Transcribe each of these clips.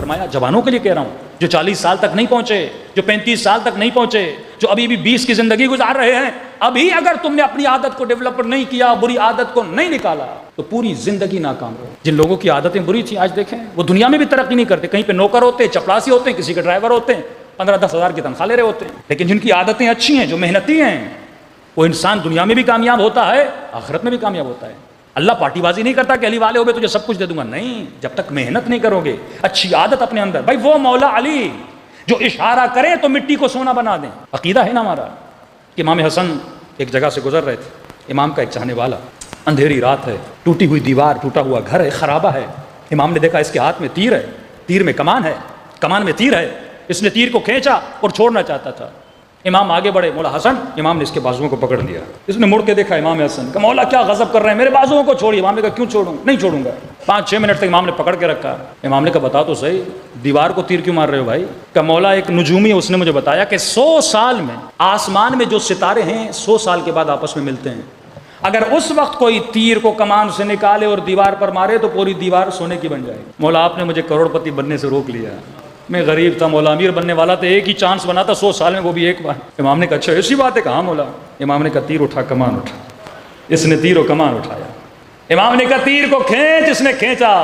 فرمایا جوانوں کے لیے کہہ رہا ہوں جو 40 سال تک نہیں پہنچے، جو 35 سال تک نہیں پہنچے، جو ابھی بھی 20 کی زندگی گزار رہے ہیں، ابھی اگر تم نے اپنی عادت کو ڈیولپ نہیں کیا، بری عادت کو نہیں نکالا تو پوری زندگی ناکام ہو۔ جن لوگوں کی عادتیں بری تھیں آج دیکھیں وہ دنیا میں بھی ترقی نہیں کرتے، کہیں پہ نوکر ہوتے ہیں، چپڑاسی ہوتے ہیں، کسی کے ڈرائیور ہوتے ہیں، 15-10 ہزار کی تنخواہ لے رہے ہوتے ہیں۔ لیکن جن کی عادتیں اچھی ہیں، جو محنتی ہیں، وہ انسان دنیا میں بھی کامیاب ہوتا ہے، آخرت میں بھی کامیاب ہوتا ہے۔ اللہ پارٹی بازی نہیں کرتا کہ علی والے ہو گئے تجھے سب کچھ دے دوں گا، نہیں، جب تک محنت نہیں کرو گے، اچھی عادت اپنے اندر۔ بھائی وہ مولا علی جو اشارہ کرے تو مٹی کو سونا بنا دیں۔ عقیدہ ہے نا ہمارا کہ امام حسن ایک جگہ سے گزر رہے تھے، امام کا ایک چاہنے والا، اندھیری رات ہے، ٹوٹی ہوئی دیوار، ٹوٹا ہوا گھر ہے، خرابہ ہے۔ امام نے دیکھا اس کے ہاتھ میں تیر ہے، تیر میں کمان ہے، کمان میں تیر ہے، اس نے تیر کو کھینچا اور چھوڑنا چاہتا تھا۔ امام آگے بڑھے، مولا حسن، امام نے اس کے بازوؤں کو پکڑ لیا۔ اس نے مڑ کے دیکھا امام حسن کہ مولا کیا غضب کر رہے ہیں، میرے بازوؤں کو چھوڑیے۔ امام نے کہا کیوں چھوڑوں؟ نہیں چھوڑوں گا۔ 5-6 منٹ تک امام نے پکڑ کے رکھا۔ امام نے کہا بتا تو صحیح، دیوار کو تیر کیوں مار رہے ہو بھائی؟ کہ مولا ایک نجومی ہے، اس نے مجھے بتایا کہ 100 سال میں آسمان میں جو ستارے ہیں 100 سال کے بعد آپس میں ملتے ہیں، اگر اس وقت کوئی تیر کو کمان سے نکالے اور دیوار پر مارے تو پوری دیوار سونے کی بن جائے گی۔ مولا آپ نے مجھے کروڑ پتی بننے سے روک لیا، میں غریب تھا، مولا امیر بننے والا تھا، ایک ہی چانس بنا تھا 100 سال میں، وہ بھی ایک بار۔ امام نے کہا اچھا ایسی بات ہے؟ کہاں مولا؟ امام نے کہا تیر اٹھا، کمان اٹھا۔ اس نے تیر و کمان اٹھایا۔ امام نے کہا تیر کو کھینچ، اس نے کھینچا۔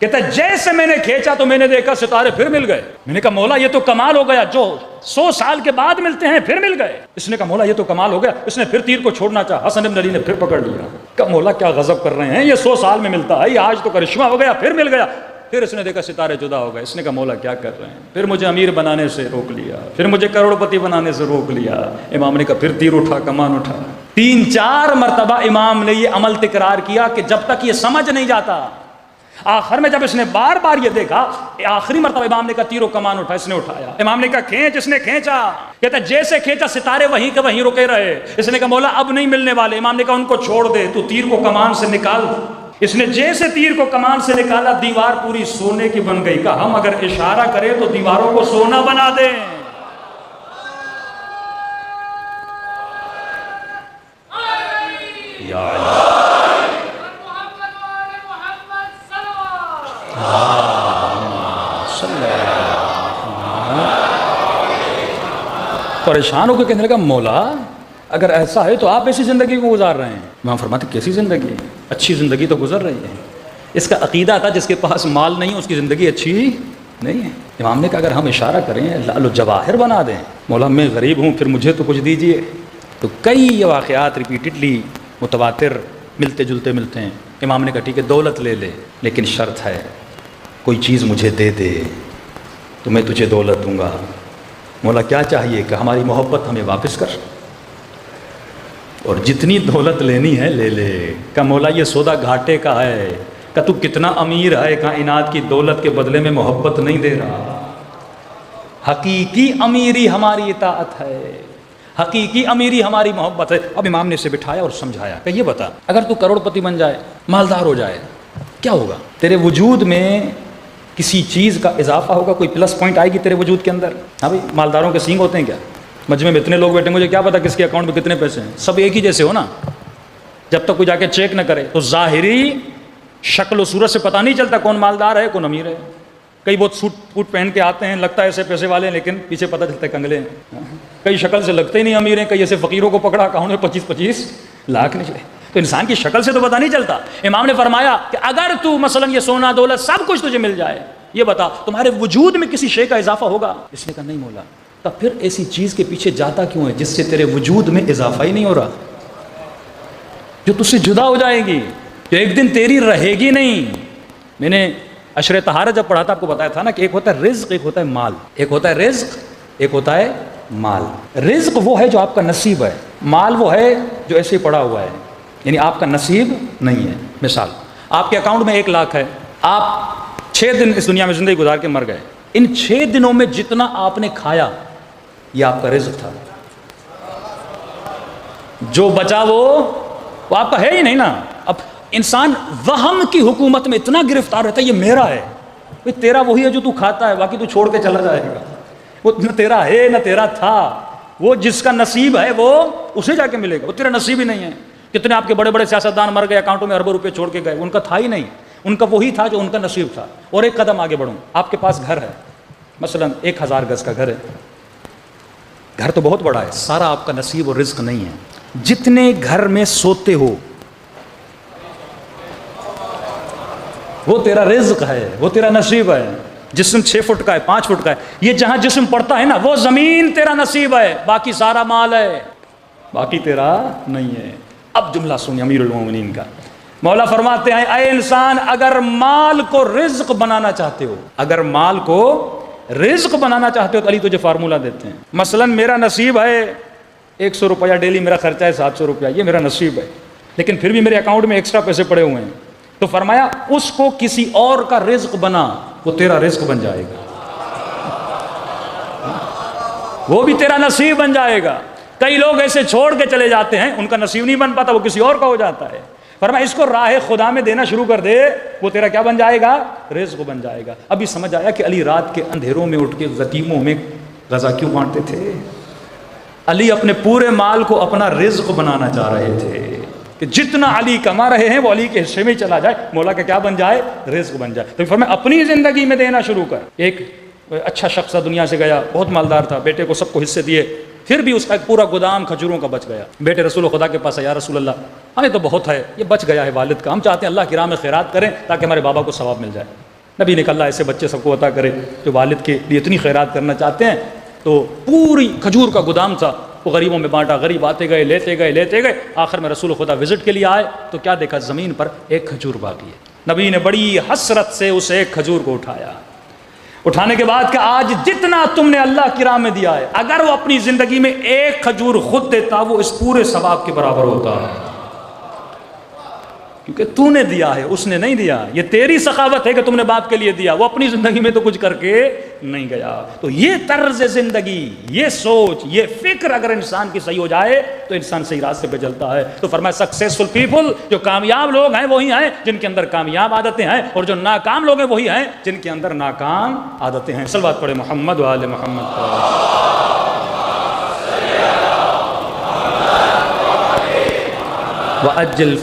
کہتا جیسے میں نے کھینچا تو میں نے دیکھا ستارے پھر مل گئے۔ میں نے کہا مولا یہ تو کمال ہو گیا، جو 100 سال کے بعد ملتے ہیں پھر مل گئے۔ اس نے کہا مولا یہ تو کمال ہو گیا۔ اس نے پھر تیر کو چھوڑنا چاہا، حسن بن علی نے پھر پکڑ لیا۔ کہا مولا کیا غضب کر رہے ہیں، یہ 100 سال میں ملتا ہے، آج تو کرشمہ ہو گیا، پھر مل گیا۔ پھر اس نے دیکھا ستارے جدا ہو گئے۔ اس نے کہا مولا کیا کر رہے ہیں؟ پھر مجھے امیر بنانے سے روک لیا، پھر مجھے کروڑ پتی بنانے سے روک لیا۔ امام نے کہا پھر تیر اٹھا، کمان اٹھا۔ 3-4 مرتبہ امام نے یہ عمل تکرار کیا کہ جب تک یہ سمجھ نہیں جاتا۔ آخر میں جب اس نے بار بار یہ دیکھا، آخری مرتبہ امام نے کہا تیر و کمان اٹھا، اس نے اٹھایا۔ امام نے کہا کھینچ، اس نے کھینچا۔ کہتا جیسے کھینچا ستارے وہیں کے وہیں رکے رہے۔ اس نے کہا مولا اب نہیں ملنے والے۔ امام نے کہا ان کو چھوڑ دے، تو تیر کو کمان سے نکال۔ اس نے جیسے تیر کو کمان سے نکالا، دیوار پوری سونے کی بن گئی۔ کہا ہم اگر اشارہ کریں تو دیواروں کو سونا بنا دیں۔ یا پریشان ہو کے کہنے لگا مولا اگر ایسا ہے تو آپ ایسی زندگی کو گزار رہے ہیں۔ امام فرماتے کیسی زندگی؟ اچھی زندگی تو گزر رہی ہے۔ اس کا عقیدہ تھا جس کے پاس مال نہیں اس کی زندگی اچھی نہیں ہے۔ امام نے کہا اگر ہم اشارہ کریں لعل و جواہر بنا دیں، مولا میں غریب ہوں پھر مجھے تو کچھ دیجئے۔ تو کئی واقعات ریپیٹڈلی متواتر ملتے جلتے ملتے ہیں۔ امام نے کہا ٹھیک ہے دولت لے لے، لیکن شرط ہے کوئی چیز مجھے دے دے تو میں تجھے دولت دوں گا۔ مولا کیا چاہیے؟ کہ ہماری محبت ہمیں واپس کر، اور جتنی دولت لینی ہے لے لے۔ کہ مولا یہ سودا گھاٹے کا ہے، کہ تو کتنا امیر ہے، کائنات کی دولت کے بدلے میں محبت نہیں دے رہا۔ حقیقی امیری ہماری اطاعت ہے، حقیقی امیری ہماری محبت ہے۔ اب امام نے اسے بٹھایا اور سمجھایا کہ یہ بتا اگر تو کروڑ پتی بن جائے، مالدار ہو جائے، کیا ہوگا؟ تیرے وجود میں کسی چیز کا اضافہ ہوگا، کوئی پلس پوائنٹ آئے گی تیرے وجود کے اندر؟ ہاں بھائی مالداروں کے سینگ ہوتے ہیں کیا؟ مجمع میں اتنے لوگ بیٹھے، مجھے کیا پتا کس کے اکاؤنٹ میں کتنے پیسے ہیں؟ سب ایک ہی جیسے ہو نا، جب تک کوئی جا کے چیک نہ کرے تو ظاہری شکل و صورت سے پتہ نہیں چلتا کون مالدار ہے کون امیر ہے۔ کئی بہت سوٹ پوٹ پہن کے آتے ہیں، لگتا ہے ایسے پیسے والے ہیں لیکن پیچھے پتہ چلتا ہے کنگلے ہیں۔ کئی شکل سے لگتے ہی نہیں امیر ہیں، کئی ایسے فقیروں کو پکڑا اکاؤنٹ میں 25-25 لاکھ نکلے۔ تو انسان کی شکل سے تو پتہ نہیں چلتا۔ امام نے فرمایا کہ اگر تو مثلا یہ سونا دولت سب کچھ تجھے مل جائے، یہ بتا تمہارے وجود میں کسی شے کا اضافہ ہوگا؟ اس نے کہا نہیں مولا۔ تو پھر ایسی چیز کے پیچھے جاتا کیوں ہے جس سے تیرے وجود میں اضافہ ہی نہیں ہو رہا، جو تجھ سے جدا ہو جائے گی، جو ایک دن تیری رہے گی نہیں۔ میں نے عشر طہارت جب پڑھا تھا آپ کو بتایا تھا نا کہ ایک ہوتا ہے رزق، ایک ہوتا ہے مال۔ ایک ہوتا ہے رزق، ایک ہوتا ہے مال۔ رزق وہ ہے جو آپ کا نصیب ہے، مال وہ ہے جو ایسے ہی پڑا ہوا ہے، یعنی آپ کا نصیب نہیں ہے۔ مثال آپ کے اکاؤنٹ میں 1 لاکھ ہے، آپ 6 دن اس دنیا میں زندگی گزار کے مر گئے، ان 6 دنوں میں جتنا آپ نے کھایا یہ آپ کا رزق تھا، جو بچا وہ آپ کا ہے ہی نہیں نا۔ اب انسان وہم کی حکومت میں اتنا گرفتار رہتا ہے یہ میرا ہے، تیرا وہی ہے جو تو کھاتا ہے، باقی تو چھوڑ کے چلا جائے گا۔ وہ نہ تیرا ہے نہ تیرا تھا، وہ جس کا نصیب ہے وہ اسے جا کے ملے گا، وہ تیرا نصیب ہی نہیں ہے۔ کتنے آپ کے بڑے بڑے سیاستدان مر گئے، اکاؤنٹوں میں اربوں روپے چھوڑ کے گئے، ان کا تھا ہی نہیں۔ ان کا وہی تھا جو ان کا نصیب تھا. اور ایک قدم آگے بڑھوں، آپ کے پاس گھر ہے، مثلا 1000 گز کا گھر ہے، گھر تو بہت بڑا ہے، سارا آپ کا نصیب اور رزق نہیں ہے. جتنے گھر میں سوتے ہو وہ تیرا رزق ہے، وہ تیرا نصیب ہے. جسم 6 فٹ کا ہے، 5 فٹ کا ہے، یہ جہاں جسم پڑتا ہے نا وہ زمین تیرا نصیب ہے، باقی سارا مال ہے، باقی تیرا نہیں ہے. اب جملہ سنیے امیر المومنین کا. مولا فرماتے ہیں اے انسان، اگر مال کو رزق بنانا چاہتے ہو، اگر مال کو رزق بنانا چاہتے ہو تو علی تجھے فارمولہ دیتے ہیں. مثلا میرا نصیب ہے 100 روپیہ ڈیلی، میرا خرچہ ہے 700 روپیہ، یہ میرا نصیب ہے، لیکن پھر بھی میرے اکاؤنٹ میں ایکسٹرا پیسے پڑے ہوئے ہیں. تو فرمایا اس کو کسی اور کا رزق بنا، وہ تیرا رزق بن جائے گا، وہ بھی تیرا نصیب بن جائے گا. کئی لوگ ایسے چھوڑ کے چلے جاتے ہیں، ان کا نصیب نہیں بن پاتا، وہ کسی اور کا ہو جاتا ہے. فرمایا اس کو راہ خدا میں دینا شروع کر دے، وہ تیرا کیا بن جائے گا؟ رزق بن جائے گا. ابھی سمجھ آیا کہ علی رات کے اندھیروں میں اٹھ کے یتیموں میں غذا کیوں بانٹتے تھے؟ علی اپنے پورے مال کو اپنا رزق بنانا چاہ رہے تھے کہ جتنا علی کما رہے ہیں وہ علی کے حصے میں چلا جائے، مولا کا کیا بن جائے؟ رزق بن جائے. تو فرمایا اپنی زندگی میں دینا شروع کر. ایک اچھا شخص دنیا سے گیا، بہت مالدار تھا، بیٹے کو سب کو حصے دیے، پھر بھی اس کا ایک پورا گودام کھجوروں کا بچ گیا. بیٹے رسول خدا کے پاس ہے، یا رسول اللہ ہمیں تو بہت ہے، یہ بچ گیا ہے والد کا، ہم چاہتے ہیں اللہ کی راہ میں خیرات کریں تاکہ ہمارے بابا کو ثواب مل جائے. نبی نے کہا اللہ ایسے بچے سب کو عطا کرے جو والد کے لیے اتنی خیرات کرنا چاہتے ہیں. تو پوری کھجور کا گودام تھا، وہ غریبوں میں بانٹا، غریب آتے گئے لیتے گئے. آخر میں رسول خدا وزٹ کے لیے آئے تو کیا دیکھا؟ زمین پر ایک کھجور باقی ہے. نبی نے بڑی حسرت سے اس ایک کھجور کو اٹھایا. اٹھانے کے بعد کہ آج جتنا تم نے اللہ کی راہ میں دیا ہے، اگر وہ اپنی زندگی میں ایک کھجور خود دیتا وہ اس پورے ثواب کے برابر ہوتا، کیونکہ تو نے دیا ہے، اس نے نہیں دیا. یہ تیری سخاوت ہے کہ تم نے باپ کے لیے دیا، وہ اپنی زندگی میں تو کچھ کر کے نہیں گیا. تو یہ طرز زندگی، یہ سوچ، یہ فکر اگر انسان کی صحیح ہو جائے تو انسان صحیح راستے پہ چلتا ہے. تو فرمایا سکسیسفل پیپل، جو کامیاب لوگ ہیں وہی ہیں جن کے اندر کامیاب عادتیں ہیں، اور جو ناکام لوگ ہیں وہی ہیں جن کے اندر ناکام عادتیں ہیں. صلوات پڑھے محمد و آل محمد. وَأَجِّلْ